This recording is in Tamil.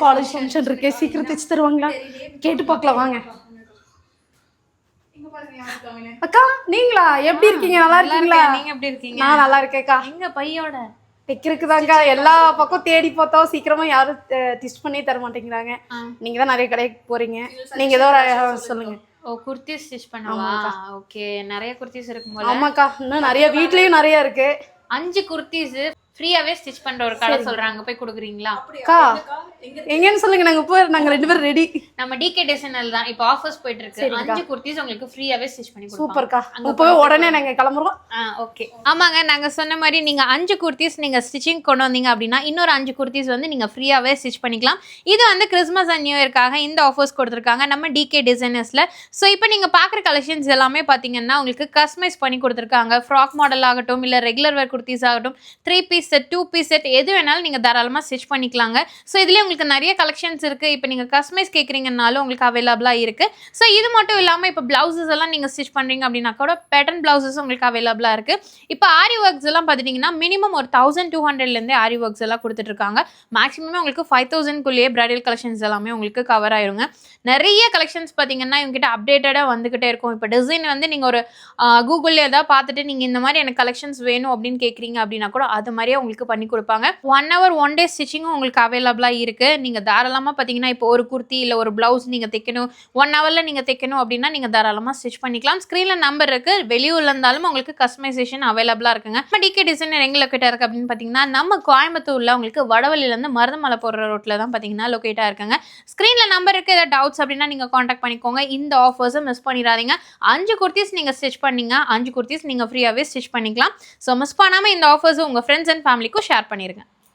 காலேஜ் ஃபங்க்ஷன் இருக்கு, சீக்கிரம் தைச்சு தருவாங்களா கேட்டு பார்க்கலாம் வாங்க. அக்கா நீங்களா எப்படி இருக்கீங்க? நல்லா இருக்கீங்களா? நீங்க எப்படி இருக்கீங்க? நான் நல்லா இருக்கேன்க்கா. எங்க பையோட தைக்கிறதுக்குதாங்க எல்லா பக்கம் தேடி பார்த்தோம், சீக்கிரமா யாரும் டிஸ்ட் பண்ணி தர மாட்டேங்கிறாங்க. நீங்க தான் நிறைய கடைக்கு போறீங்க, நீங்க ஏதோ சொல்லுங்க. ஓ குர்த்தி ஸ்டிச் பண்ணவா? ஓகே, நிறைய குர்த்திஸ் இருக்கும் போல. ஆமாக்கா, இன்னும் நிறைய வீட்லயும் நிறைய இருக்கு. 5 குர்த்திஸ் ஃப்ரீயாவே ஸ்டிச் பண்ற ஒரு கடை சொல்றாங்க, போய் கொடுக்குறீங்களா? அக்கா எங்கன்னு சொல்லுங்க, நாங்க 2 பேரும் ரெடி. நம்ம டிகே டிசைனல் தான் இப்போ ஆஃபர்ஸ் போயிட்டு இருக்கு. 5 குர்த்திஸ் உங்களுக்கு ஃப்ரீயாவே ஸ்டிச் பண்ணி கொடுப்போம். சூப்பர்க்கா, இப்பவே உடனே நாங்க கிளம்புறோம். ஓகே. ஆமாங்க, நாங்க சொன்ன மாதிரி நீங்க 5 குர்த்திஸ் நீங்க ஸ்டிச்சிங் கொண்டு வந்தீங்க அப்படின்னா இன்னொரு 5 குர்த்திஸ் வந்து நீங்க ஃப்ரீயாவே ஸ்டிச் பண்ணிக்கலாம். இது வந்து கிறிஸ்மஸ் அண்ட் நியூ இயர்க்காக இந்த ஆஃபர்ஸ் கொடுத்துருக்காங்க நம்ம டிகே டிசைனர்ஸ்ல. ஸோ இப்போ நீங்க பாக்குற கலெக்ஷன்ஸ் எல்லாமே பாத்தீங்கன்னா உங்களுக்கு கஸ்டமைஸ் பண்ணி கொடுத்துருக்காங்க. ஃப்ராக் மாடல் ஆகட்டும், இல்ல ரெகுலர் வேர் குர்த்திஸ் ஆகட்டும், 3 பீஸ் செட், 2 பீஸ் செட், எது வேணாலும் நீங்க தாராளமா ஸ்டிச் பண்ணிக்கலாங்க. ஸோ இதுலயே உங்களுக்கு நிறைய கலெக்ஷன்ஸ் இருக்கு. இப்போ நீங்க கஸ்டமைஸ் கேக்குறீங்கனாலும் உங்களுக்கு அவைலபிளா இருக்கு. ஸோ இது மட்டும் இல்லாம இப்போ பிளவுசஸ் எல்லாம் நீங்க ஸ்டிச் பண்றீங்க அப்படின்னா கூட பேட்டர்ன் பிளவுசஸ் உங்களுக்கு அவைலபிளா இருக்கு. இப்போ ஆரி ஒர்க்ஸ் எல்லாம் பாத்துட்டீங்கன்னா மினிமம் ஒரு 1200 இருந்தே ஆரி ஒர்க்ஸ் எல்லாம் கொடுத்துட்டு இருக்காங்க. மேக்ஸிமம் உங்களுக்கு 5000 குள்ளேயே பிரைடல் கலெக்ஷன்ஸ் எல்லாமே உங்களுக்கு கவர் ஆயிருங்க. நிறைய கலெக்ஷன்ஸ் பாத்தீங்கன்னா இவங்ககிட்ட அப்டேட்டடா வந்துகிட்டே இருக்கும். இப்போ டிசைன் வந்து நீங்க ஒரு கூகுள்ல ஏதாவது பார்த்துட்டு நீங்க இந்த மாதிரி எனக்கு கலெக்ஷன்ஸ் வேணும் அப்படின்னு கேக்குறீங்க அப்படின்னா கூட அது மாதிரியே உங்களுக்கு பண்ணி கொடுப்பாங்க. 1 hour 1 day ஸ்டிச்சிங்கும் உங்களுக்கு அவைலபிளா இருக்கு. நீங்க தாராளமா பாத்தீங்கன்னா இப்போ ஒரு குர்த்தி இல்ல ஒரு பிளவுஸ் நீங்க தைக்கணும், 1 hourல நீங்க தைக்கணும் அப்படின்னா நீங்க தாராளமா ஸ்டிச் பண்ணிக்கலாம். ஸ்கிரீன்ல நம்பர் இருக்கு, வெளியூர்ல இருந்தாலும் உங்களுக்கு கஸ்டமைசேஷன் அவைலபிளா இருக்குங்க. நம்ம டிகே டிசைனர் எங்க லொகேட் இருக்கு அப்படின்னு பாத்தீங்கன்னா நம்ம கோயம்புத்தூர்ல உங்களுக்கு வடவள்ளியில இருந்து மருதமலை போற ரோட்ல தான் பாத்தீங்கன்னா லொகேட்டா இருக்குங்க. ஸ்கிரீன்ல நம்பர் இருக்கு, ஏதாவது டவுட்ஸ் அப்படின்னா நீங்க கான்டாக்ட் பண்ணிக்கோங்க. இந்த ஆஃபர்ஸை மிஸ் பண்ணிடாதீங்க. 5 குர்த்திஸ் நீங்க ஸ்டிச் பண்ணீங்க, 5 குர்த்திஸ் நீங்க ஃப்ரீயாவே ஸ்டிச் பண்ணிக்கலாம். ஸோ மிஸ் பண்ணாம இந்த ஆஃபர்ஸ் உங்க ஃப்ரெண்ட்ஸ் அண்ட் ஃபேமிலிக்கும் ஷேர் பண்ணிருங்க.